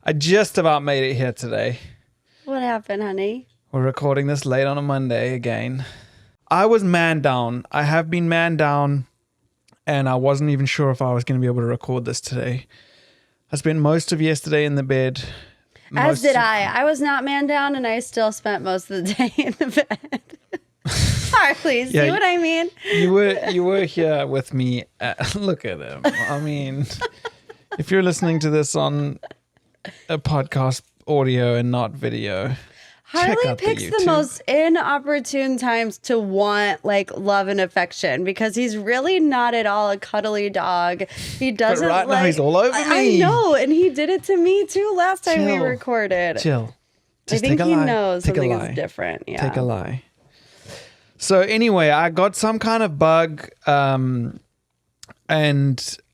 I just about made it here today. What happened, honey? We're recording this late on a Monday again. I was man down. I have been man down, and I wasn't even sure if I was going to be able to record this today. I spent most of yesterday in the bed. As did I. I was not man down, and I still spent most of the day in the bed. Harley, see what I mean? You were here with me. Look at him. I mean, if you're listening to this on a podcast audio and not video, Harley picks the most inopportune times to want like love and affection because he's really not at all a cuddly dog. He doesn't. But right now he's all over me. I know, and he did it to me too last time we recorded. Chill. Just I think he knows something is different. Yeah. Take a lie. So anyway, I got some kind of bug, and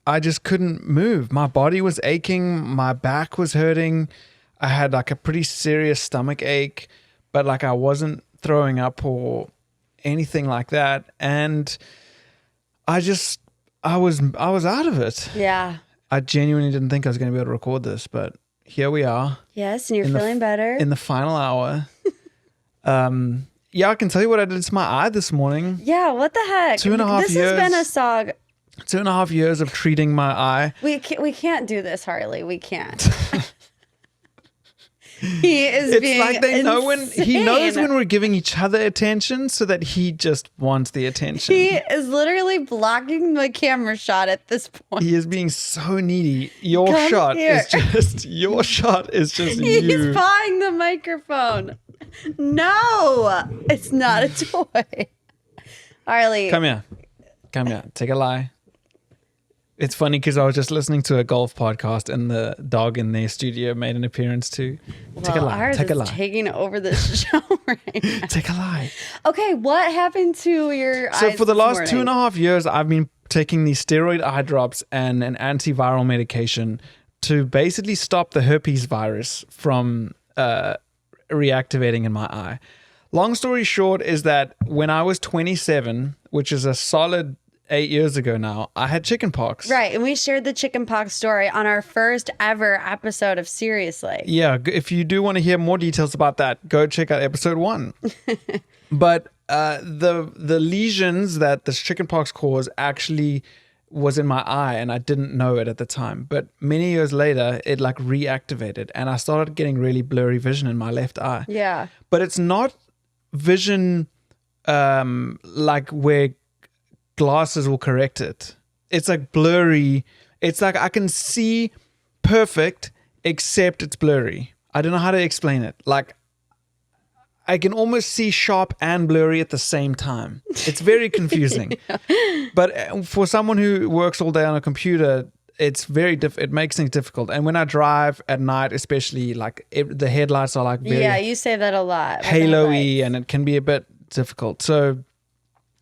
I just couldn't move. My body was aching. My back was hurting. I had like a pretty serious stomach ache, but like I wasn't throwing up or anything like that. And I was out of it. Yeah. I genuinely didn't think I was going to be able to record this, but here we are. Yes, and you're feeling better. In the final hour. Yeah, I can tell you what I did to my eye this morning. Yeah, what the heck? 2.5 years. This has been a song. 2.5 years of treating my eye. We can't do this, Harley. We can't. He is it's being like they know insane. he knows when we're giving each other attention so that he just wants the attention. He is literally blocking the camera shot at this point. He is being so needy. Your shot is just you. He's buying the microphone. No, it's not a toy. Harley. Come here. Take a lie. It's funny because I was just listening to a golf podcast and the dog in their studio made an appearance too. Take a lie. Ours is taking over this show right now. Take a lie. Okay, what happened to your eyes? So for the last morning? 2.5 years, I've been taking these steroid eye drops and an antiviral medication to basically stop the herpes virus from reactivating in my eye. Long story short is that when I was 27, which is a solid 8 years ago now, I had chickenpox. Right, and we shared the chickenpox story on our first ever episode of Seriously. Yeah, if you do want to hear more details about that, go check out episode 1. But the lesions that this chickenpox caused actually was in my eye, and I didn't know it at the time. But many years later, it like reactivated, and I started getting really blurry vision in my left eye. Yeah. But it's not vision like where glasses will correct it. It's like blurry. It's like I can see perfect except it's blurry. I don't know how to explain it. Like I can almost see sharp and blurry at the same time. It's very confusing. Yeah. But for someone who works all day on a computer, it's very it makes things difficult. And when I drive at night, especially, like the headlights are like very you say that a lot. Halo-y, and it can be a bit difficult. So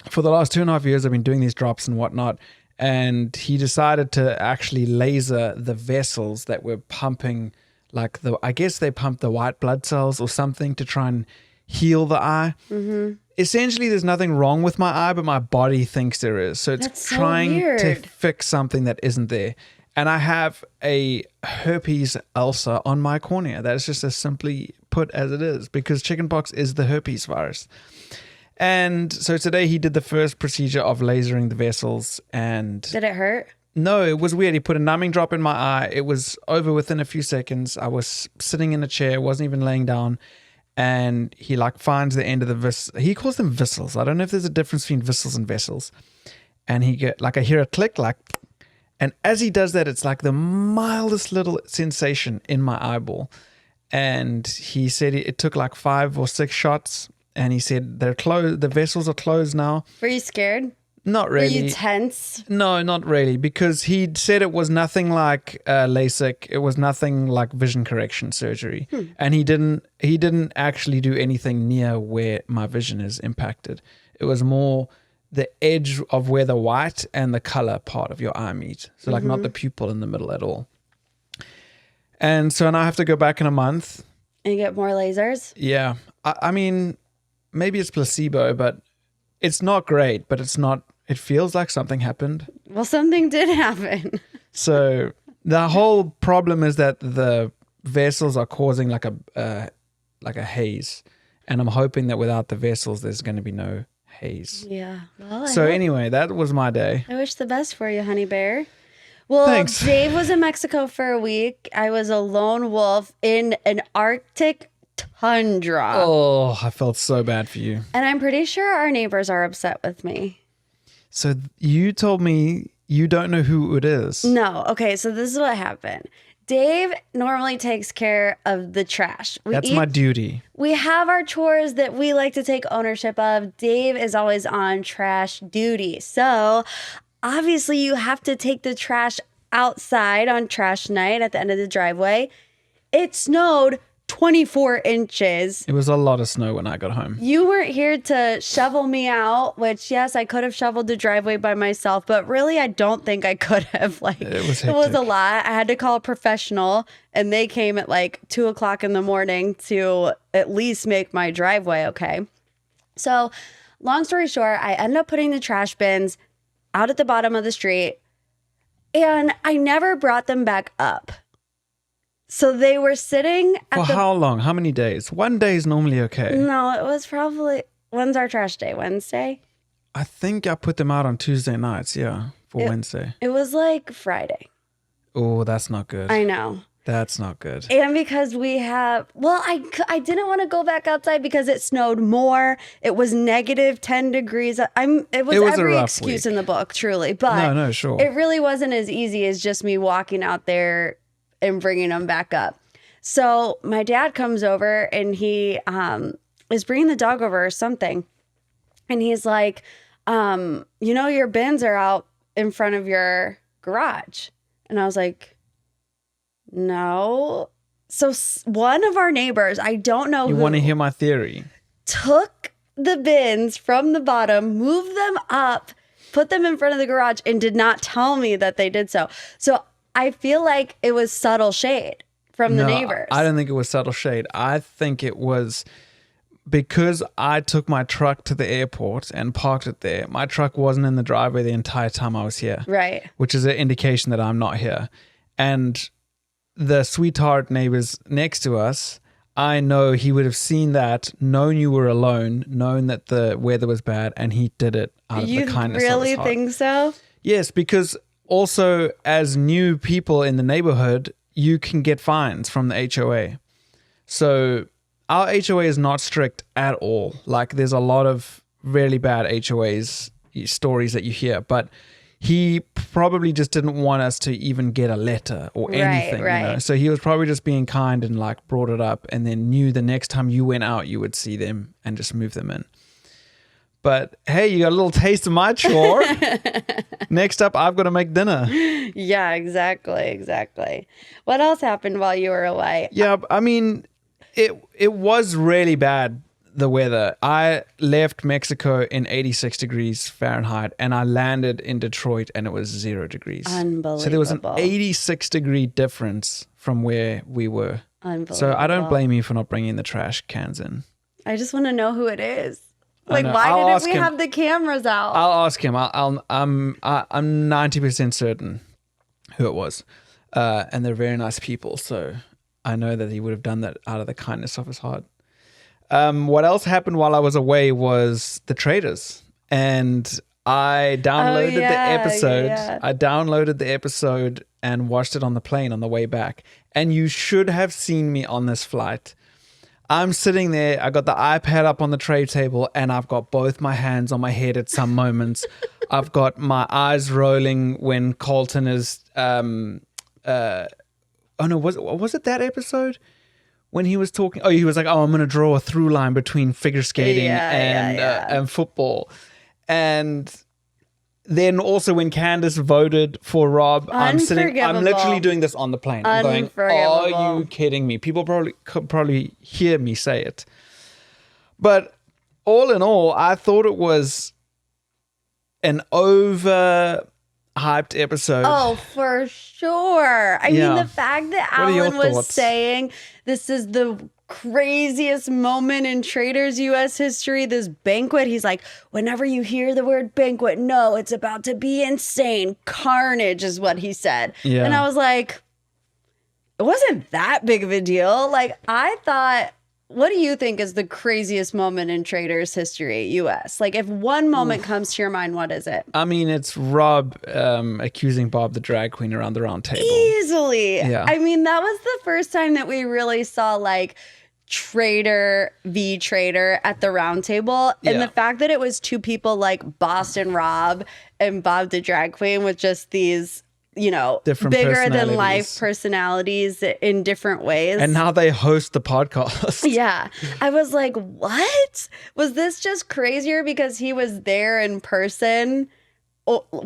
for the last 2.5 years, I've been doing these drops and whatnot, and he decided to actually laser the vessels that were pumping, like I guess they pumped the white blood cells or something to try and heal the eye. Mm-hmm. Essentially, there's nothing wrong with my eye, but my body thinks there is. So it's trying to fix something that isn't there. And I have a herpes ulcer on my cornea. That is just as simply put as it is, because chickenpox is the herpes virus. And so today he did the first procedure of lasering the vessels. And did it hurt? No, it was weird. He put a numbing drop in my eye. It was over within a few seconds. I was sitting in a chair, wasn't even laying down. And he like finds the end of the he calls them vessels. I don't know if there's a difference between vessels and vessels. And I hear a click, like, and as he does that, it's like the mildest little sensation in my eyeball. And he said it took like 5 or 6 shots. And he said they're closed. The vessels are closed now. Were you scared? Not really. Were you tense? No, not really, because he said it was nothing like LASIK. It was nothing like vision correction surgery, and he didn't actually do anything near where my vision is impacted. It was more the edge of where the white and the color part of your eye meet. So like not the pupil in the middle at all. And so now I have to go back in a month and get more lasers. Yeah, I mean, maybe it's placebo, but it's not great. But it's not. It feels like something happened. Well, something did happen. So the whole problem is that the vessels are causing like a haze, and I'm hoping that without the vessels, there's going to be no haze. Yeah. Well, so anyway, that was my day. I wish the best for you, honey bear. Well, Thanks. Dave was in Mexico for a week. I was a lone wolf in an Arctic tundra. Oh, I felt so bad for you. And I'm pretty sure our neighbors are upset with me. So you told me you don't know who it is. No. Okay, so this is what happened. Dave normally takes care of the trash. That's my duty. We have our chores that we like to take ownership of. Dave is always on trash duty. So obviously you have to take the trash outside on trash night at the end of the driveway. It snowed 24 inches. It was a lot of snow when I got home. You weren't here to shovel me out, which, yes, I could have shoveled the driveway by myself, but really, I don't think I could have. It was a lot. I had to call a professional, and they came at 2 o'clock in the morning to at least make my driveway okay. So, long story short, I ended up putting the trash bins out at the bottom of the street, and I never brought them back up. So they were sitting at For how long? How many days? 1 day is normally okay. No, it was probably... When's our trash day? Wednesday? I think I put them out on Tuesday nights, for Wednesday. It was Friday. Oh, that's not good. I know. That's not good. And because we have... Well, I didn't want to go back outside because it snowed more. It was negative 10 degrees. It was every excuse in the book, truly. But no, sure. It really wasn't as easy as just me walking out there and bringing them back up. So my dad comes over and he is bringing the dog over or something. And he's like, your bins are out in front of your garage. And I was like, no. So one of our neighbors, I don't know who. You want to hear my theory? Took the bins from the bottom, moved them up, put them in front of the garage, and did not tell me that they did so. So I feel like it was subtle shade from the neighbors. I don't think it was subtle shade. I think it was because I took my truck to the airport and parked it there. My truck wasn't in the driveway the entire time I was here. Right. Which is an indication that I'm not here. And the sweetheart neighbors next to us, I know he would have seen that, known you were alone, known that the weather was bad, and he did it out of the kindness of his heart. You really think so? Yes, because also, as new people in the neighborhood, you can get fines from the HOA. So our HOA is not strict at all. There's a lot of really bad HOAs stories that you hear, but he probably just didn't want us to even get a letter or anything. Right. So he was probably just being kind and brought it up, and then knew the next time you went out, you would see them and just move them in. But hey, you got a little taste of my chore. Next up, I've got to make dinner. Yeah, exactly. What else happened while you were away? Yeah, I mean, it was really bad, the weather. I left Mexico in 86 degrees Fahrenheit, and I landed in Detroit, and it was 0 degrees. Unbelievable. So there was an 86 degree difference from where we were. Unbelievable. So I don't blame you for not bringing the trash cans in. I just want to know who it is. Why didn't we have the cameras out? I'll ask him. I'm 90% certain who it was. And they're very nice people. So I know that he would have done that out of the kindness of his heart. What else happened while I was away was the Traitors. And I downloaded the episode. Yeah. I downloaded the episode and watched it on the plane on the way back. And you should have seen me on this flight. I'm sitting there, I got the iPad up on the tray table, and I've got both my hands on my head at some moments. I've got my eyes rolling when Colton is, was it that episode? When he was talking, he was like, I'm going to draw a through line between figure skating and football. And then also when Candace voted for Rob, I'm literally doing this on the plane. I'm going, are you kidding me? People could probably hear me say it. But all in all, I thought it was an overhyped episode. Oh, for sure. I mean, the fact that Alan was saying this is the craziest moment in Traitors US history, this banquet. He's like, whenever you hear the word banquet, no, it's about to be insane. Carnage is what he said. Yeah. And I was like, it wasn't that big of a deal. Like, I thought, what do you think is the craziest moment in Traitors history, US? Like, if one moment comes to your mind, what is it? I mean, it's Rob accusing Bob the drag queen around the round table. Easily. Yeah. I mean, that was the first time that we really saw like traitor v traitor at the round table. And the fact that it was two people like Boston Rob and Bob the drag queen with just these, you know, Different bigger than life personalities in different ways. And now they host the podcast. Yeah. I was like, what? Was this just crazier because he was there in person?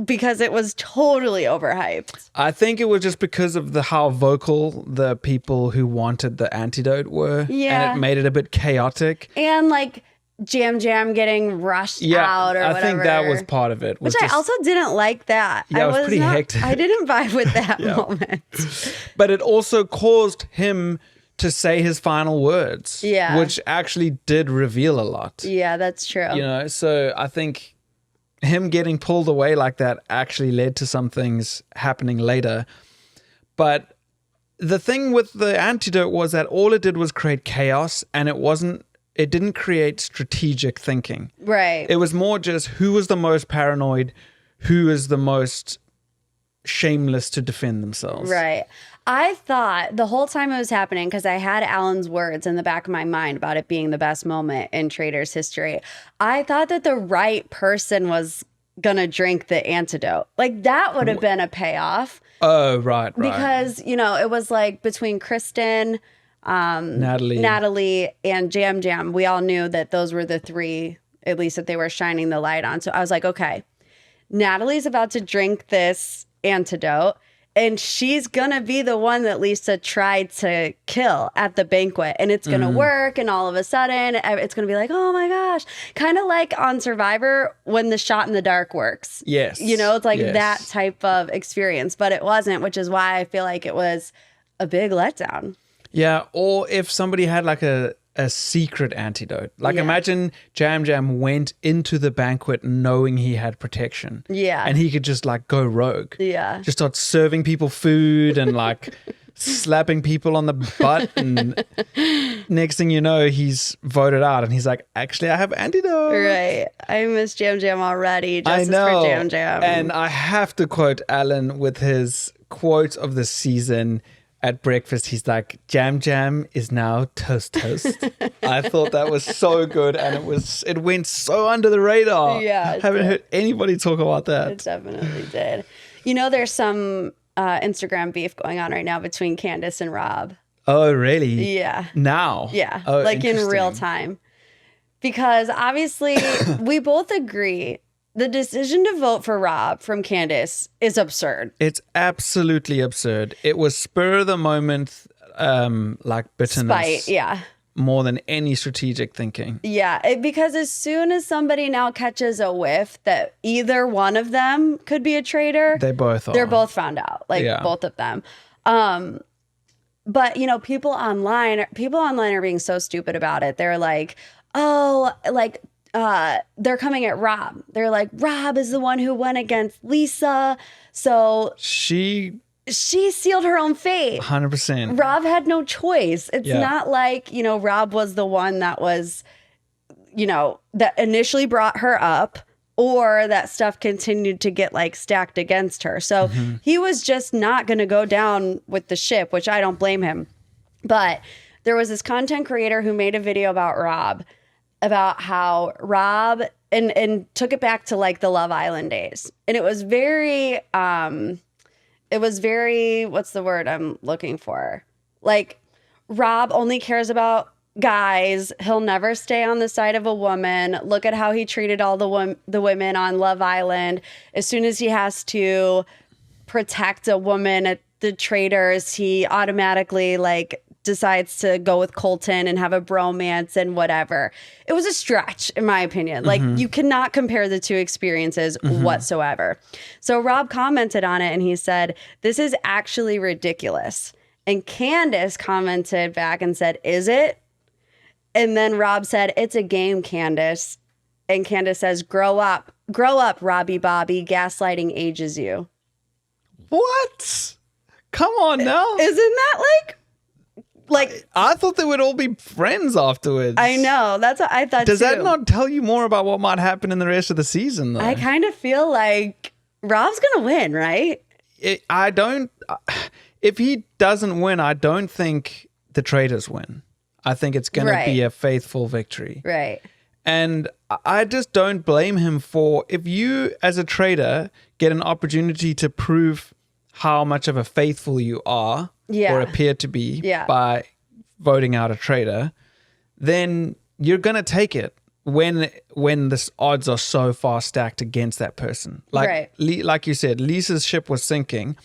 Because it was totally overhyped. I think it was just because of how vocal the people who wanted the antidote were. Yeah. And it made it a bit chaotic. And like Jam getting rushed out or whatever. I think that was part of it. Which I also didn't like that. Yeah, it was pretty hectic. I didn't vibe with that moment. But it also caused him to say his final words. Yeah. Which actually did reveal a lot. Yeah, that's true. You know, so I think him getting pulled away like that actually led to some things happening later. But the thing with the antidote was that all it did was create chaos, and it didn't create strategic thinking. Right. It was more just who was the most paranoid, who is the most shameless to defend themselves. Right. I thought the whole time it was happening, because I had Alan's words in the back of my mind about it being the best moment in Traitors history. I thought that the right person was going to drink the antidote. Like, that would have been a payoff. Oh, right. Because, you know, it was like between Kristen, Natalie, and Jam. We all knew that those were the three, at least, that they were shining the light on. So I was like, okay, Natalie's about to drink this antidote, and she's gonna be the one that Lisa tried to kill at the banquet, and it's gonna work, and all of a sudden it's gonna be like, oh my gosh, kind of like on Survivor when the shot in the dark works. Yes. You know, it's like that type of experience, but it wasn't, which is why I feel like it was a big letdown. Yeah, or if somebody had like a secret antidote. Like, imagine Jam went into the banquet knowing he had protection. Yeah. And he could just like go rogue. Yeah. Just start serving people food and like slapping people on the butt. And next thing you know, he's voted out and he's like, actually, I have antidote. Right. I miss Jam already. Justice I know. for Jam. And I have to quote Alan with his quote of the season. At breakfast, he's like, Jam is now toast. I thought that was so good, and it went so under the radar. Yeah. I haven't heard anybody talk about that. It definitely did. You know, there's some Instagram beef going on right now between Candace and Rob. Oh, really? Yeah. Now? Yeah. Oh, like in real time. Because obviously, we both agree the decision to vote for Rob from Candace is absurd. It's absolutely absurd. It was spur of the moment, like bitterness. Spite, yeah. More than any strategic thinking. Yeah, because as soon as somebody now catches a whiff that either one of them could be a traitor, they both are. They're both found out, like both of them. But you know, people online are being so stupid about it. They're like, oh, like. They're coming at Rob. They're like, Rob is the one who went against Lisa. So she sealed her own fate. 100%. Rob had no choice. It's not like, you know, Rob was the one that was, you know, that initially brought her up, or that stuff continued to get like stacked against her. So he was just not going to go down with the ship, which I don't blame him. But there was this content creator who made a video about Rob, about how Rob and took it back to like the Love Island days. And it was very, what's the word I'm looking for? Like, Rob only cares about guys. He'll never stay on the side of a woman. Look at how he treated all the women on Love Island. As soon as he has to protect a woman at the Traitors, he automatically like decides to go with Colton and have a bromance and whatever. It was a stretch, in my opinion. Like, you cannot compare the two experiences whatsoever. So Rob commented on it and he said, this is actually ridiculous. And Candace commented back and said, is it? And then Rob said, it's a game, Candace. And Candace says, grow up, Robbie Bobby, gaslighting ages you. What? Come on now. Isn't that like I thought they would all be friends afterwards. I know. That's what I thought Does too. that not tell you more about what might happen in the rest of the season, though? I kind of feel like Rob's going to win, right? If he doesn't win, I don't think the Traitors win. I think it's going to be a faithful victory. Right. And I just don't blame him for, if you as a traitor get an opportunity to prove how much of a faithful you are or appear to be by voting out a traitor, then you're going to take it when the odds are so far stacked against that person. Like you said, Lisa's ship was sinking.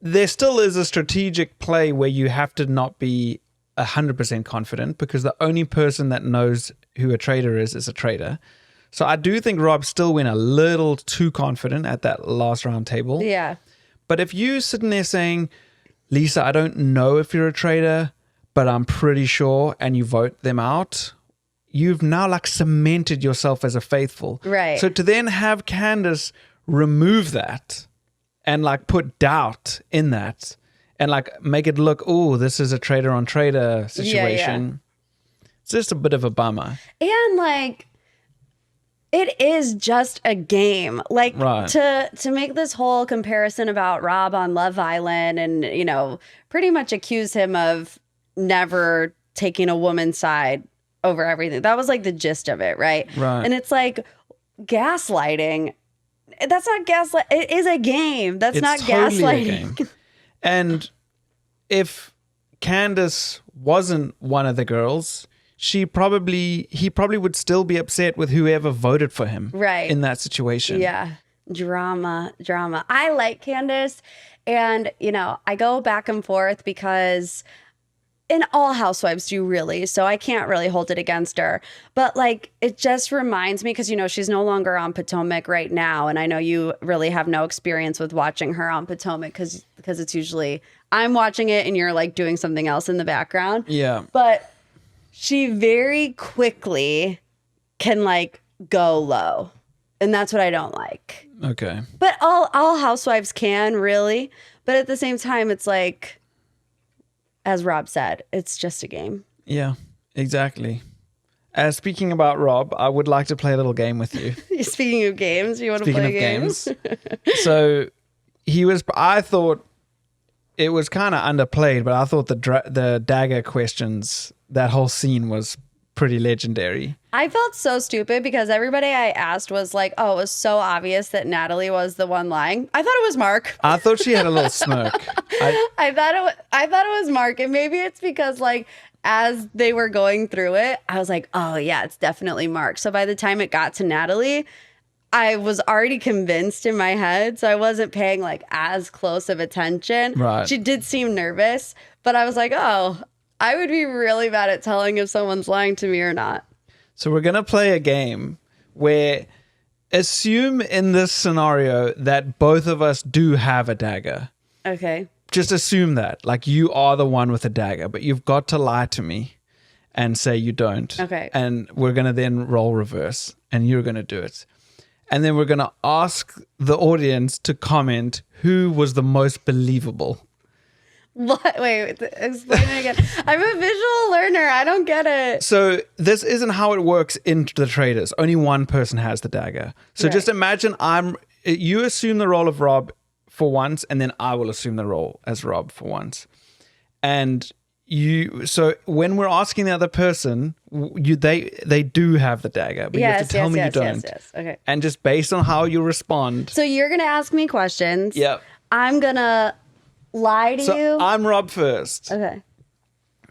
There still is a strategic play where you have to not be 100% confident, because the only person that knows who a traitor is a traitor. So I do think Rob still went a little too confident at that last round table. Yeah. But if you sitting there saying, Lisa, I don't know if you're a traitor, but I'm pretty sure, and you vote them out, you've now like cemented yourself as a faithful. Right. So to then have Candace remove that and like put doubt in that and like make it look, oh, this is a traitor on traitor situation. Yeah. It's just a bit of a bummer. And like, it is just a game. Like to make this whole comparison about Rob on Love Island and, you know, pretty much accuse him of never taking a woman's side over everything. That was like the gist of it, right? Right. And it's like gaslighting. That's not gaslight. It is a game. That's not totally gaslighting. A game. And if Candace wasn't one of the girls, he probably would still be upset with whoever voted for him in that situation. Yeah. Drama. I like Candace, and, you know, I go back and forth because and all housewives do, really, so I can't really hold it against her. But like, it just reminds me, because, you know, she's no longer on Potomac right now, and I know you really have no experience with watching her on Potomac because it's usually I'm watching it and you're like doing something else in the background. Yeah. But she very quickly can like go low, and that's what I don't like. Okay. But all housewives can, really, but at the same time, it's like, as Rob said, it's just a game. Yeah, exactly. Speaking about Rob, I would like to play a little game with you. Speaking of games, you want to play games? So I thought it was kind of underplayed, but I thought the dagger questions, that whole scene was pretty legendary. I felt so stupid because everybody I asked was like, oh, it was so obvious that Natalie was the one lying. I thought it was Mark. I thought she had a little smirk. I thought it was Mark, and maybe it's because like as they were going through it, I was like, oh yeah, it's definitely Mark. So by the time it got to Natalie, I was already convinced in my head, so I wasn't paying like as close of attention. Right. She did seem nervous, but I was like, oh, I would be really bad at telling if someone's lying to me or not. So we're going to play a game where, assume in this scenario that both of us do have a dagger. Okay. Just assume that. Like, you are the one with a dagger, but you've got to lie to me and say you don't. Okay. And we're going to then roll reverse, and you're going to do it. And then we're going to ask the audience to comment who was the most believable. What? Wait, explain it again. I'm a visual learner. I don't get it. So this isn't how it works in the Traitors. Only one person has the dagger. So just imagine you assume the role of Rob for once, and then I will assume the role as Rob for once. And so when we're asking the other person, they do have the dagger, but you have to tell me you don't. Yes. Okay. And just based on how you respond. So you're gonna ask me questions. Yep. I'm gonna lie to you. I'm Rob first. Okay.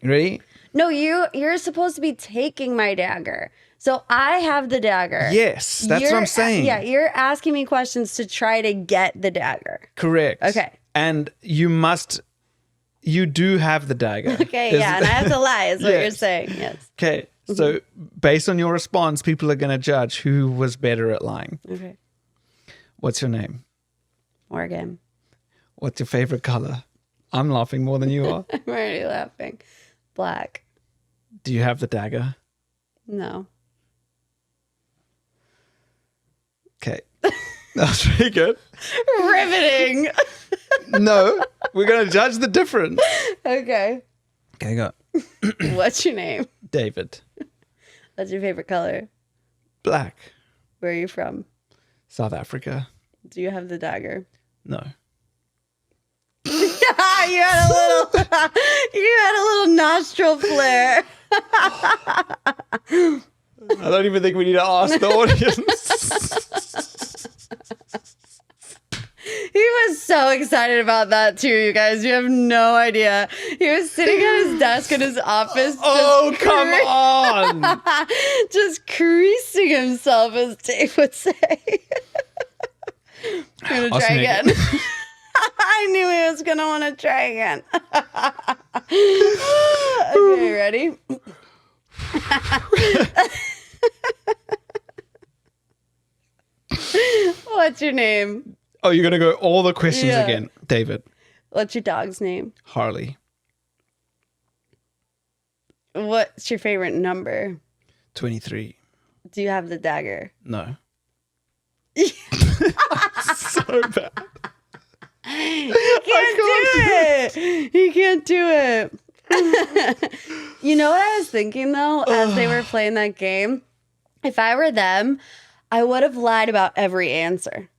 Ready? No, you're supposed to be taking my dagger. So I have the dagger. Yes, that's what I'm saying. Yeah, you're asking me questions to try to get the dagger. Correct. Okay. And you do have the dagger. Okay, yeah, and I have to lie is what you're saying. Yes. Okay. So based on your response, people are going to judge who was better at lying. Okay. What's your name? Morgan. What's your favorite color? I'm laughing more than you are. I'm already laughing. Black. Do you have the dagger? No. Okay. That's pretty good. Riveting. No, we're going to judge the difference. Okay. Okay, go. What's your name? David. What's your favorite color? Black. Where are you from? South Africa. Do you have the dagger? No. You had a little nostril flare. I don't even think we need to ask the audience. He was so excited about that too, you guys. You have no idea. He was sitting at his desk in his office. Oh, come on. Just creasing himself, as Dave would say. I'm going to try again. I knew he was going to want to try again. Okay, ready? What's your name? Oh, you're going to go all the questions again. David. What's your dog's name? Harley. What's your favorite number? 23. Do you have the dagger? No. So bad. He can't do it. You know what I was thinking though, as they were playing that game? If I were them, I would have lied about every answer.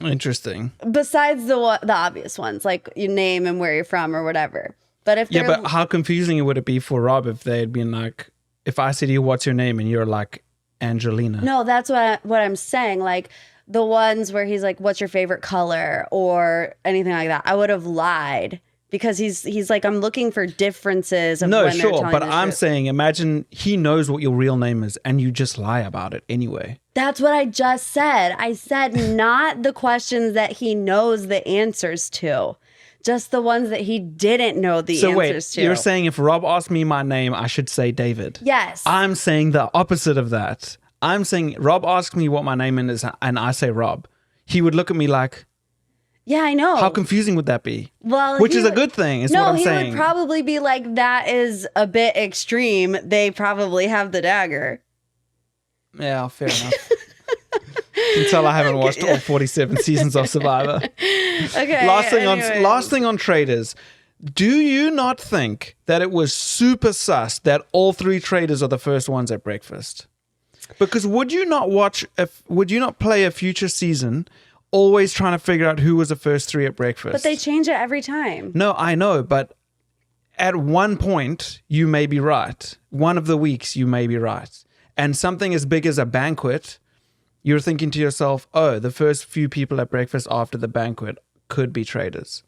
Interesting. Besides the obvious ones, like your name and where you're from or whatever. But if but how confusing would it be for Rob if they had been like, if I said to you, what's your name? And you're like, Angelina. No, that's what I'm saying. Like the ones where he's like, what's your favorite color or anything like that. I would have lied because he's like, I'm looking for differences. Of No, when sure. they're But telling I'm the truth. saying, imagine he knows what your real name is and you just lie about it anyway. That's what I just said. I said not the questions that he knows the answers to, just the ones that he didn't know the answers to. You're saying if Rob asked me my name, I should say David. Yes. I'm saying the opposite of that. I'm saying Rob asked me what my name is and I say Rob. He would look at me like, yeah, I know. how confusing would that be? Well, which he is a would- good thing, is no, what I'm he saying. would probably be like, that is a bit extreme. They probably have the dagger. Yeah, fair enough. You can tell I haven't watched all 47 seasons of Survivor. Okay. Last thing on Traitors. Do you not think that it was super sus that all three traitors are the first ones at breakfast? Because would you not play a future season always trying to figure out who was the first three at breakfast? But they change it every time. No, I know, but at one point you may be right. One of the weeks you may be right. And something as big as a banquet, you're thinking to yourself, oh, the first few people at breakfast after the banquet could be traitors.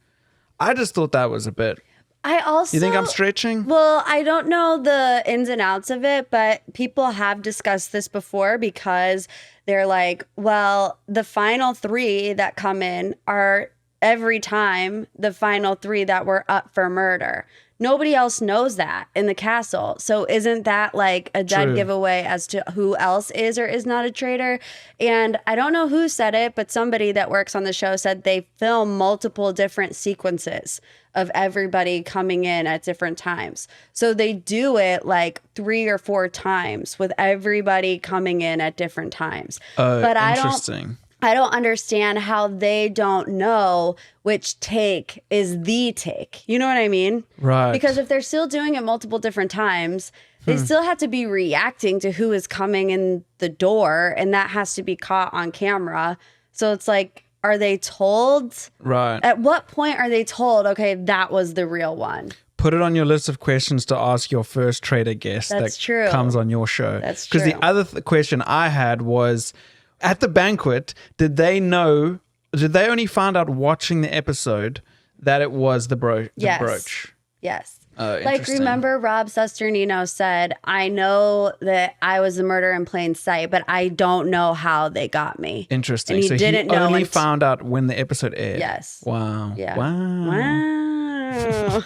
I just thought that was a bit... You think I'm stretching? Well, I don't know the ins and outs of it, but people have discussed this before because they're like, well, the final three that come in are every time the final three that were up for murder. Nobody else knows that in the castle. So isn't that like a dead giveaway as to who else is or is not a traitor? And I don't know who said it, but somebody that works on the show said they film multiple different sequences of everybody coming in at different times. So they do it like 3 or 4 times with everybody coming in at different times. But interesting. I don't understand how they don't know which take is the take. You know what I mean? Right. Because if they're still doing it multiple different times, they still have to be reacting to who is coming in the door, and that has to be caught on camera. So it's like, are they told? Right. At what point are they told, okay, that was the real one? Put it on your list of questions to ask your first traitor guest That's that true. comes on your show. That's true. Because the other question I had was, at the banquet, did they only find out watching the episode that it was the brooch? Yes. Oh, Like, interesting. remember Rob Sesternino said, I know that I was the murderer in plain sight, but I don't know how they got me. Interesting. And he so didn't he know only until- found out when the episode aired. Yes. Wow. Yeah. Wow.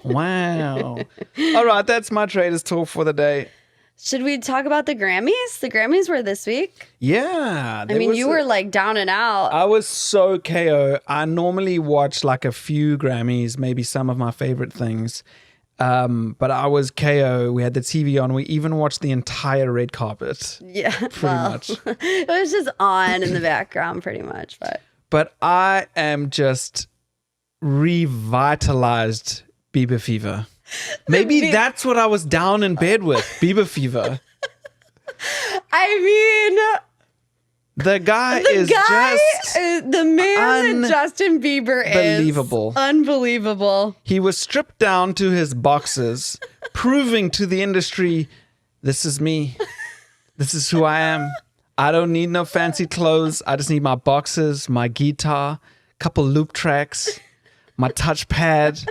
Wow. Wow. All right, that's my Traitors talk for the day. Should we talk about the Grammys? The Grammys were this week. Yeah. I mean, you were like down and out. I was so KO. I normally watch like a few Grammys, maybe some of my favorite things. But I was KO. We had the TV on. We even watched the entire red carpet. Yeah, pretty much. It was just on in the background, pretty much. But I am just revitalized Bieber fever. Maybe that's what I was down in bed with, Bieber fever. I mean, the man that Justin Bieber is unbelievable. He was stripped down to his boxers, proving to the industry, this is me. This is who I am. I don't need no fancy clothes. I just need my boxers, my guitar, couple loop tracks, my touchpad.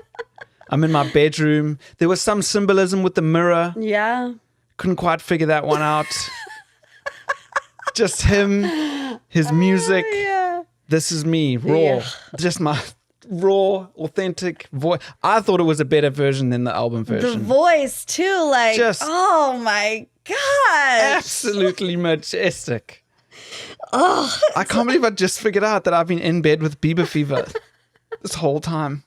I'm in my bedroom. There was some symbolism with the mirror. Yeah. Couldn't quite figure that one out. Just him, his music. Yeah. This is me, raw. Yeah. Just my raw, authentic voice. I thought it was a better version than the album version. The voice too, like, oh my God. Absolutely majestic. Oh, I can't believe I just figured out that I've been in bed with Bieber fever this whole time.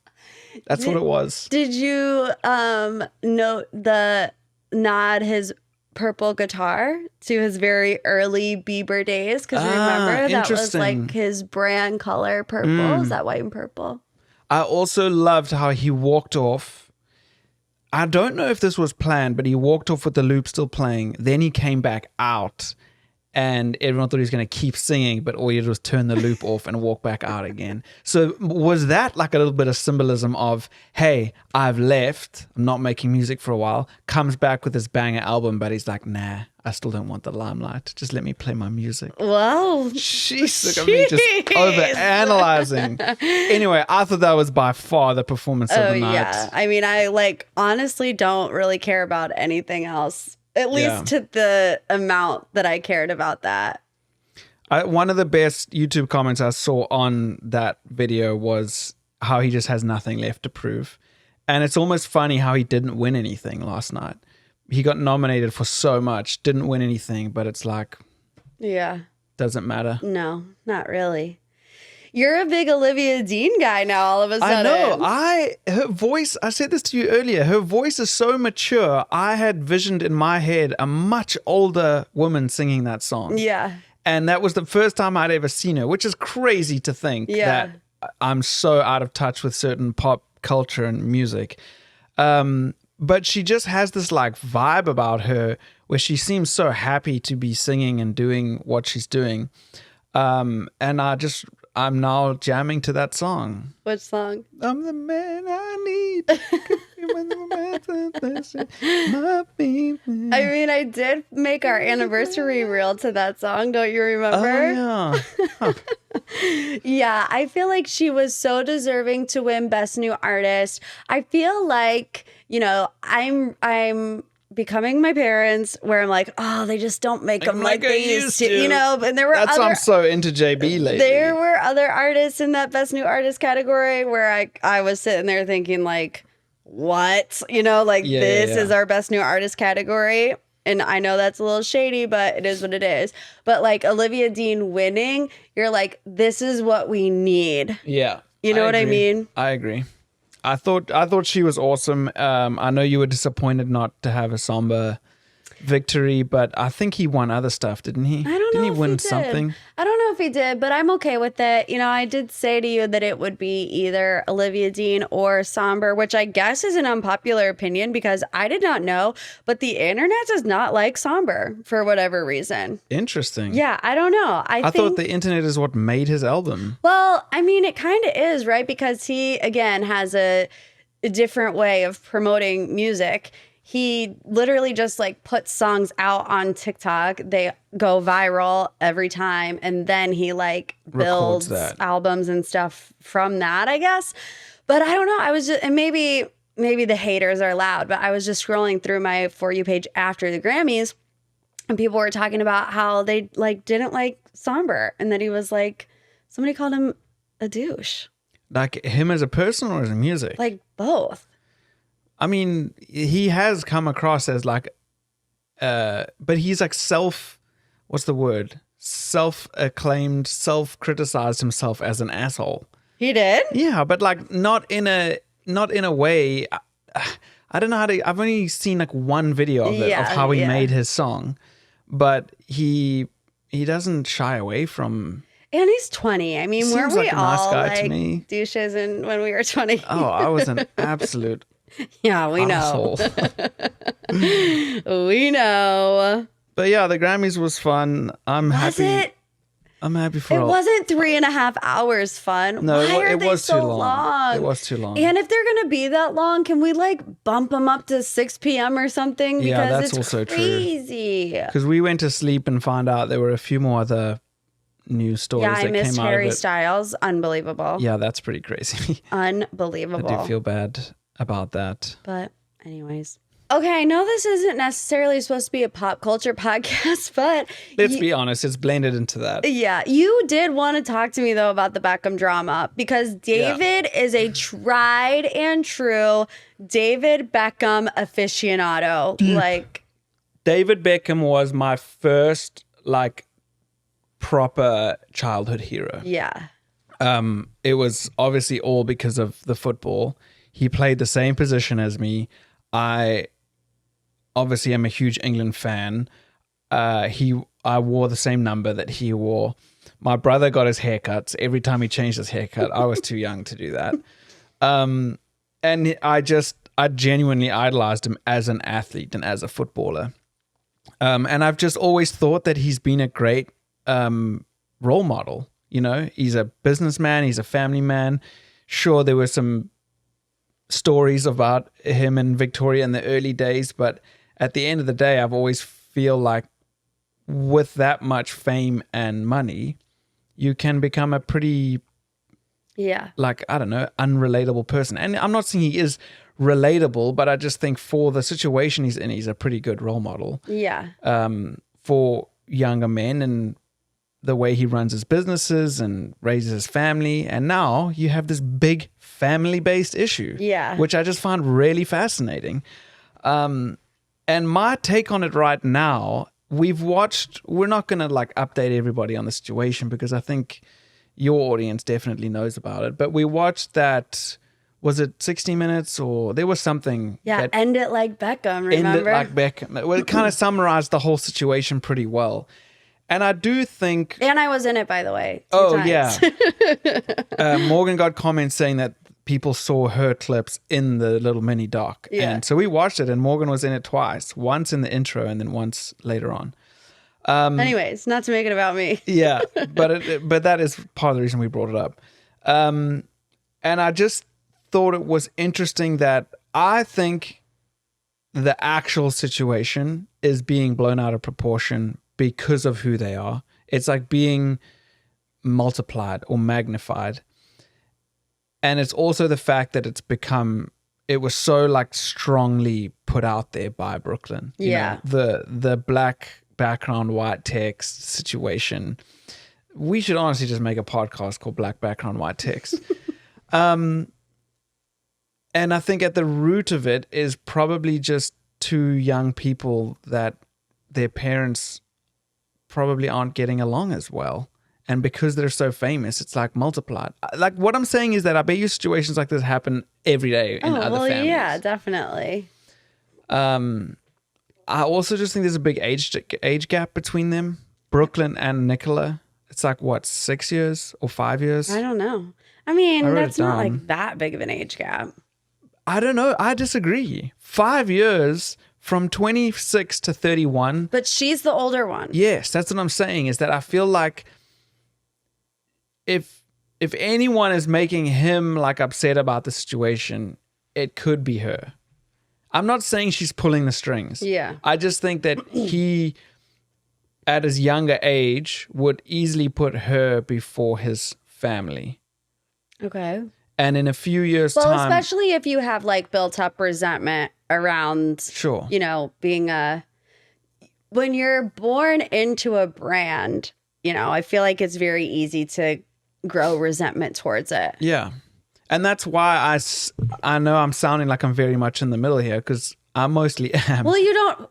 That's what it was. Did you note the nod his purple guitar to his very early Bieber days? Because remember, that was like his brand color purple. Is that white and purple? I also loved how he walked off. I don't know if this was planned, but he walked off with the loop still playing. Then he came back out and everyone thought he was going to keep singing, but all he did was turn the loop off and walk back out again. So was that like a little bit of symbolism of, hey, I've left, I'm not making music for a while, comes back with this banger album, but he's like, nah, I still don't want the limelight. Just let me play my music. Well, jeez, look at me just over-analyzing. Anyway, I thought that was by far the performance of the night. Yeah. I mean, I honestly don't really care about anything else. At least to the amount that I cared about that. One of the best YouTube comments I saw on that video was how he just has nothing left to prove. And it's almost funny how he didn't win anything last night. He got nominated for so much, didn't win anything, but it's like, yeah, doesn't matter. No, not really. You're a big Olivia Dean guy now all of a sudden. I know. Her voice, I said this to you earlier, her voice is so mature. I had visioned in my head a much older woman singing that song. Yeah. And that was the first time I'd ever seen her, which is crazy to think that I'm so out of touch with certain pop culture and music. But she just has this like vibe about her where she seems so happy to be singing and doing what she's doing. And I'm now jamming to that song. Which song? I'm the man I need. I mean, I did make our anniversary reel to that song. Don't you remember? Oh, yeah. Huh. Yeah, I feel like she was so deserving to win Best New Artist. I feel like, I'm becoming my parents where I'm like, oh, they just don't make them like they used to, and there were I'm so into JB lately. There were other artists in that Best New Artist category where I was sitting there thinking like, what? This is our Best New Artist category. And I know that's a little shady, but it is what it is. But like Olivia Dean winning, you're like, this is what we need. Yeah. You know what I mean? I agree. I thought she was awesome. I know you were disappointed not to have a Samba victory, but I think he won other stuff, didn't he? I don't know. Didn't he win something? I don't know if he did, but I'm okay with it. I did say to you that it would be either Olivia Dean or Somber, which I guess is an unpopular opinion because I did not know, but the internet does not like Somber for whatever reason. Interesting. Yeah, I don't know. I think, thought the internet is what made his album. Well, I mean, it kind of is, right? Because he, again, has a different way of promoting music. He literally just puts songs out on TikTok. They go viral every time. And then he builds albums and stuff from that, I guess. But I don't know. I was just, and maybe the haters are loud, but I was just scrolling through my For You page after the Grammys and people were talking about how they didn't like Somber and that he was somebody called him a douche. Like him as a person or as a music? Both. I mean, he has come across as but he's what's the word? Self-acclaimed, self-criticized himself as an asshole. He did? Yeah, but not in a way. I I don't know how to. I've only seen like one video of it of how he made his song, but he doesn't shy away from. And he's 20. I mean, weren't we like a nice all guy like to me. douches when we were 20? Oh, I was an absolute. Yeah, we know. We know. But yeah, the Grammys was fun. I'm happy. I'm happy for it. Wasn't 3.5 hours fun. No, Why it was so too long. It was too long. And if they're gonna be that long, can we like bump them up to 6 p.m. or something? Because yeah, that's it's also crazy. Because we went to sleep and found out there were a few more other news stories. Yeah, that came out of it. I missed Harry Styles. Unbelievable. Yeah, that's pretty crazy. Unbelievable. I do feel bad about that. But anyways. Okay, I know this isn't necessarily supposed to be a pop culture podcast, but... Let's be honest, it's blended into that. Yeah, you did want to talk to me, though, about the Beckham drama, because David is a tried and true David Beckham aficionado. David Beckham was my first, proper childhood hero. Yeah. It was obviously all because of the football. He played the same position as me. I obviously am a huge England fan. I wore the same number that he wore. My brother got his haircuts. Every time he changed his haircut, I was too young to do that. And I genuinely idolized him as an athlete and as a footballer. And I've just always thought that he's been a great role model. You know, he's a businessman. He's a family man. Sure, there were some stories about him and Victoria in the early days, but at the end of the day, I've always feel like with that much fame and money, you can become a pretty, unrelatable person. And I'm not saying he is relatable, but I just think for the situation he's in, he's a pretty good role model. Yeah. For younger men and the way he runs his businesses and raises his family. And now you have this big family-based issue, which I just find really fascinating. And my take on it right now, we're not going to update everybody on the situation because I think your audience definitely knows about it. But we watched that, was it 60 Minutes or there was something. Yeah, End It Like Beckham, remember? End It Like Beckham. Well, it kind of summarized the whole situation pretty well. And I do think... And I was in it, by the way. 2 times. Yeah. Morgan got comments saying that people saw her clips in the little mini doc. Yeah. And so we watched it and Morgan was in it twice. Once in the intro and then once later on. Anyways, not to make it about me. Yeah, but that is part of the reason we brought it up. And I just thought it was interesting that I think the actual situation is being blown out of proportion because of who they are. It's like being multiplied or magnified. And it's also the fact that it was so strongly put out there by Brooklyn. You know, the black background, white text situation. We should honestly just make a podcast called Black Background, White Text. And I think at the root of it is probably just two young people that their parents probably aren't getting along as well. And because they're so famous, it's multiplied. What I'm saying is that I bet you situations like this happen every day in other families. Yeah, definitely. I also just think there's a big age gap between them. Brooklyn and Nicola. It's 6 years or 5 years? I don't know. I mean, that's not that big of an age gap. I don't know. I disagree. 5 years from 26 to 31. But she's the older one. Yes, that's what I'm saying, is that I feel like if anyone is making him upset about the situation, it could be her. I'm not saying she's pulling the strings. Yeah. I just think that he, at his younger age, would easily put her before his family. Okay. And in a few years' time... Well, especially if you have built up resentment around, sure, being when you're born into a brand, I feel like it's very easy to grow resentment towards it. Yeah. And that's why I know I'm sounding like I'm very much in the middle here because I mostly am. Well,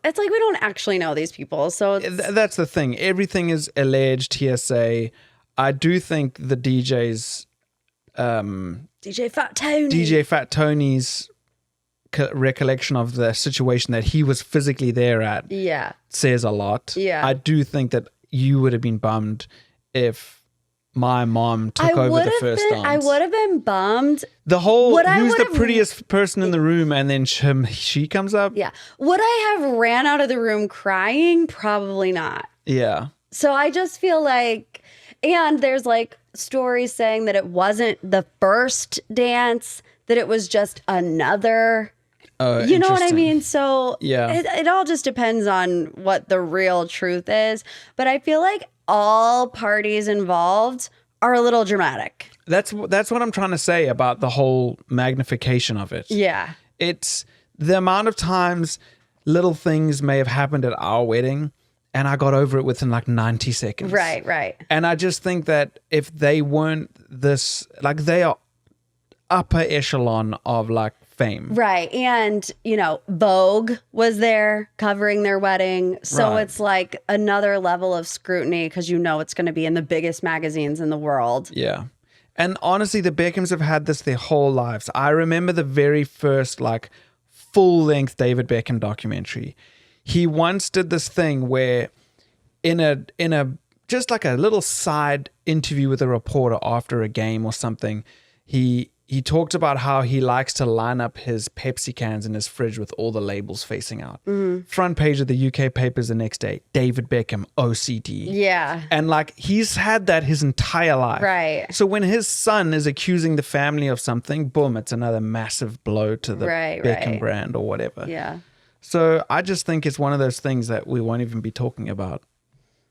it's we don't actually know these people. So that's the thing. Everything is alleged hearsay. I do think the DJ's... DJ Fat Tony. DJ Fat Tony's recollection of the situation that he was physically there at says a lot. Yeah. I do think that you would have been bummed if my mom took over the first dance. I would have been bummed. The whole, who's the prettiest person in the room, and then she comes up? Yeah. Would I have ran out of the room crying? Probably not. Yeah. So I just feel like, and there's like stories saying that it wasn't the first dance, that it was just another. You know what I mean? So it all just depends on what the real truth is. But I feel like all parties involved are a little dramatic. That's what I'm trying to say about the whole magnification of it. Yeah. It's the amount of times little things may have happened at our wedding and I got over it within like 90 seconds. Right. And I just think that if they weren't this, like they are upper echelon of like fame. Right. And, you know, Vogue was there covering their wedding. So it's like another level of scrutiny because you know it's going to be in the biggest magazines in the world. Yeah. And honestly, the Beckhams have had this their whole lives. I remember the very first like full-length David Beckham documentary. He once did this thing where in a just like a little side interview with a reporter after a game or something, he talked about how he likes to line up his Pepsi cans in his fridge with all the labels facing out. Front page of the UK papers the next day, David Beckham, OCD. Yeah. And like he's had that his entire life. Right. So when his son is accusing the family of something, boom, it's another massive blow to the Beckham brand or whatever. Yeah. So I just think it's one of those things that we won't even be talking about.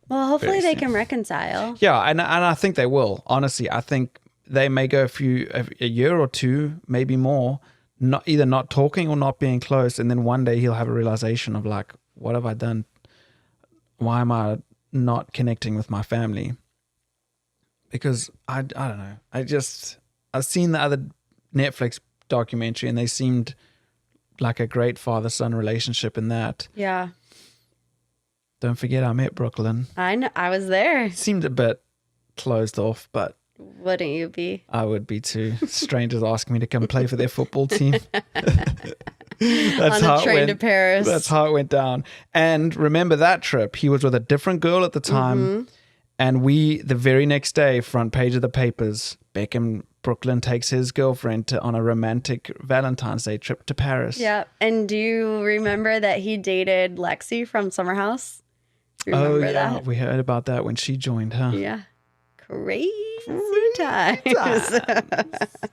Well, hopefully they can reconcile. Yeah, and I think they will. Honestly, I think they may go a year or two, maybe more, either not talking or not being close, and then one day he'll have a realization of like, what have I done? Why am I not connecting with my family? Because I don't know. I've seen the other Netflix documentary, and they seemed like a great father-son relationship in that. Yeah. Don't forget, I met Brooklyn. I know. I was there. Seemed a bit closed off, but wouldn't you be? I would be too. Strangers asking me to come play for their football team. That's on a train to Paris. That's how it went down. And remember that trip, he was with a different girl at the time. And the very next day, front page of the papers, Brooklyn takes his girlfriend on a romantic Valentine's Day trip to Paris. Yeah. And do you remember that he dated Lexi from Summer House? Remember that? We heard about that when she joined, huh? Yeah. Crazy times.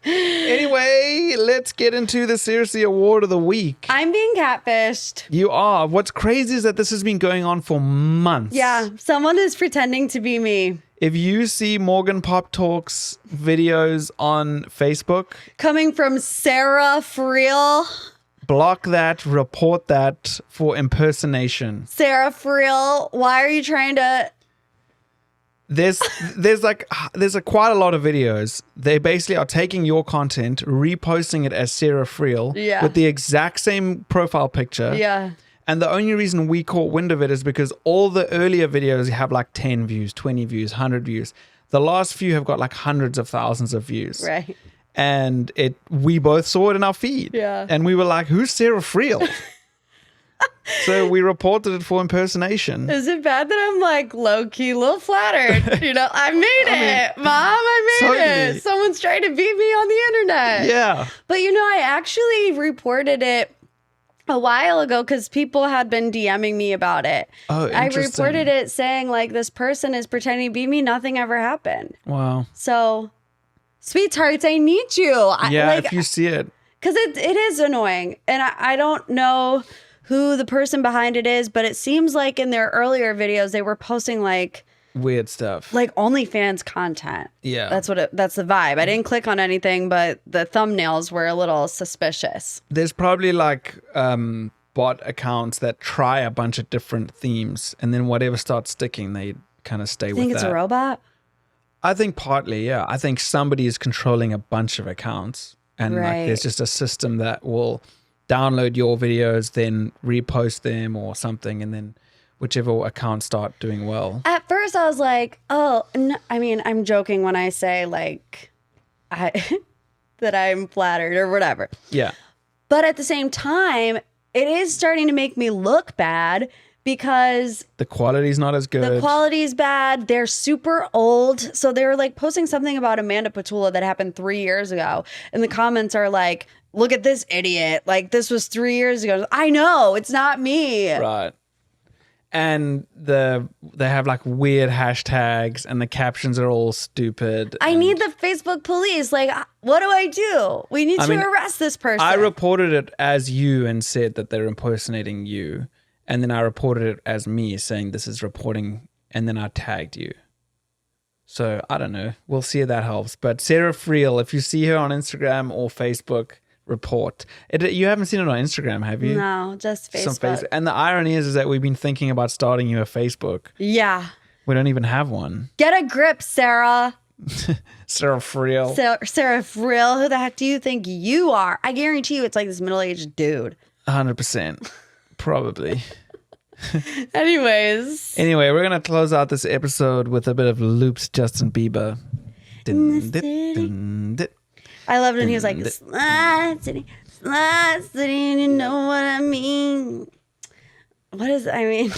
Anyway, let's get into the Seriously Award of the Week. I'm being catfished. You are. What's crazy is that this has been going on for months. Yeah, someone is pretending to be me. If you see Morgan Pop Talks videos on Facebook coming from Sarah Friel, block that, report that for impersonation. Sarah Friel, why are you trying to... There's quite a lot of videos. They basically are taking your content, reposting it as Sarah Friel with the exact same profile picture. Yeah. And the only reason we caught wind of it is because all the earlier videos have like 10 views, 20 views, 100 views. The last few have got like hundreds of thousands of views. Right. And we both saw it in our feed. Yeah. And we were like, who's Sarah Friel? So we reported it for impersonation. Is it bad that I'm like low-key a little flattered? You know, I made it. Mom, I made it. Someone's trying to beat me on the internet. Yeah. But you know, I actually reported it a while ago because people had been DMing me about it. Oh, interesting. I reported it saying like, this person is pretending to be me. Nothing ever happened. Wow. So, sweethearts, I need you. If you see it. Because it is annoying. And I don't know who the person behind it is, but it seems like in their earlier videos, they were posting like weird stuff, like OnlyFans content. Yeah. That's the vibe. I didn't click on anything, but the thumbnails were a little suspicious. There's probably like bot accounts that try a bunch of different themes, and then whatever starts sticking, they kind of stay with that. Think it's a robot? I think partly, yeah. I think somebody is controlling a bunch of accounts, and like there's just a system that will download your videos, then repost them or something, and then whichever accounts start doing well. At first, I was like, oh, no, I mean, I'm joking when I say like that I'm flattered or whatever. Yeah. But at the same time, it is starting to make me look bad because the quality's not as good. the quality is bad. They're super old. So they were like posting something about Amanda Petula that happened 3 years ago. And the comments are like, look at this idiot. Like, this was 3 years ago. I know, it's not me. Right. And they have like weird hashtags and the captions are all stupid. I need the Facebook police. Like, what do I do? We need to arrest this person. I reported it as you and said that they're impersonating you. And then I reported it as me saying this is reporting. And then I tagged you. So I don't know. We'll see if that helps. But Sarah Friel, if you see her on Instagram or Facebook, report it. You haven't seen it on Instagram, have you? No, just Facebook. And the irony is that we've been thinking about starting you a Facebook. Yeah. We don't even have one. Get a grip, Sarah. Sarah Friel. Sarah Friel, who the heck do you think you are? I guarantee you it's like this middle-aged dude. 100%. Probably. Anyway, we're going to close out this episode with a bit of Loop's Justin Bieber. I loved when he was like, slide city, you know what I mean. What is, I mean?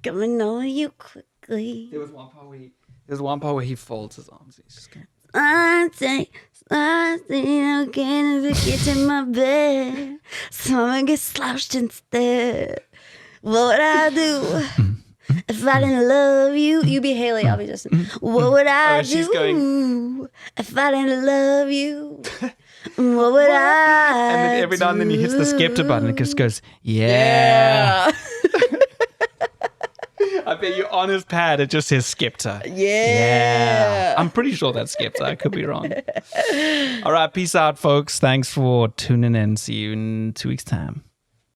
Coming over you quickly. There was one part where he folds his arms. He's just going, slide city, again if it gets in my bed. So I'm going to get slouched instead. What would I do? If I didn't love you, you be Haley, I'll be Justin. What would I do if I didn't love you? What would I And then every now and then he hits the Skepta button. It just goes, yeah. I bet you on his pad, it just says Skepta. Yeah. I'm pretty sure that's Skepta. I could be wrong. All right. Peace out, folks. Thanks for tuning in. See you in 2 weeks' time.